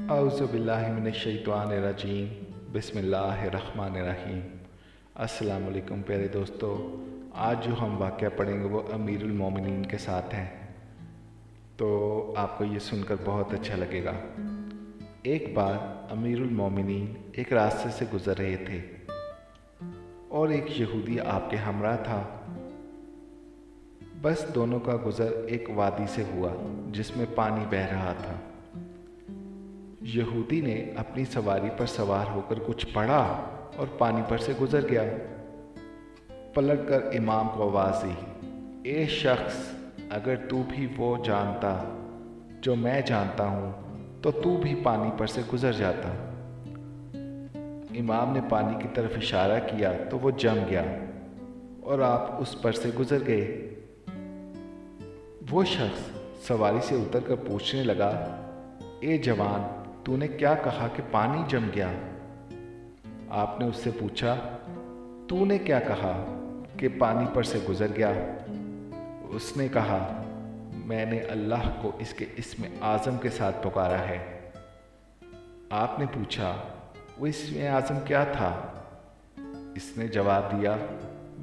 औज़ुबिल्लाहिमिनश्शैतानिर्रजीम बिस्मिल्लाहिर्रहमानिर्रहीम। अस्सलाम वालेकुम प्यारे दोस्तों, आज जो हम वाक़या पढ़ेंगे वो अमीरुल मोमिनीन के साथ है, तो आपको ये सुनकर बहुत अच्छा लगेगा। एक बार अमीरुल मोमिनीन एक रास्ते से गुज़र रहे थे और एक यहूदी आपके हमरा था। बस दोनों का गुज़र एक वादी से हुआ जिसमें पानी बह रहा था। यहूदी ने अपनी सवारी पर सवार होकर कुछ पढ़ा और पानी पर से गुजर गया। पलटकर इमाम को आवाज़ दी, ए शख्स, अगर तू भी वो जानता जो मैं जानता हूँ तो तू भी पानी पर से गुजर जाता। इमाम ने पानी की तरफ इशारा किया तो वो जम गया और आप उस पर से गुजर गए। वो शख्स सवारी से उतरकर पूछने लगा, ए जवान, तूने क्या कहा कि पानी जम गया? आपने उससे पूछा, तूने क्या कहा कि पानी पर से गुजर गया? उसने कहा, मैंने अल्लाह को इसके इस्म आज़म के साथ पुकारा है। आपने पूछा, वो इस्म आज़म क्या था? इसने जवाब दिया,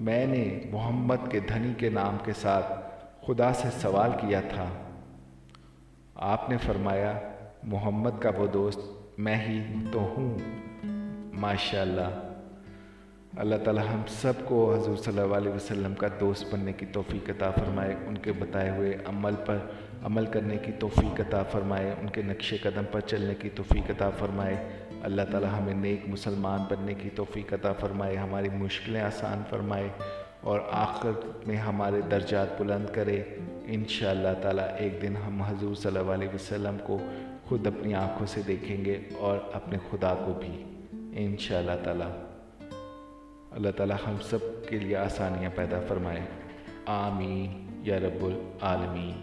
मैंने मोहम्मद के धनी के नाम के साथ खुदा से सवाल किया था। आपने फरमाया, मोहम्मद का वो दोस्त मैं ही तो हूँ। माशाअल्लाह। अल्लाह ताला हम सब को हज़ूर सल्लल्लाहु अलैहि वसल्लम का दोस्त बनने की तौफ़ीक अता फ़रमाए, उनके बताए हुए अमल पर अमल करने की तौफ़ीक अता फ़रमाए, उनके नक्शे कदम पर चलने की तौफ़ीक अता फ़रमाए। अल्लाह ताला हमें नेक मुसलमान बनने की तौफ़ीक अता फ़रमाए, हमारी मुश्किलें आसान फ़रमाए और आखिरत में हमारे दर्जात बुलंद करे। इंशाअल्लाह ताला एक दिन हम हज़ूर सल्लल्लाहु अलैहि वसल्लम को खुद अपनी आँखों से देखेंगे और अपने खुदा को भी इंशाअल्लाह ताला। अल्लाह ताला हम सब के लिए आसानियाँ पैदा फरमाए। आमीन या रब्बुल आलमीन।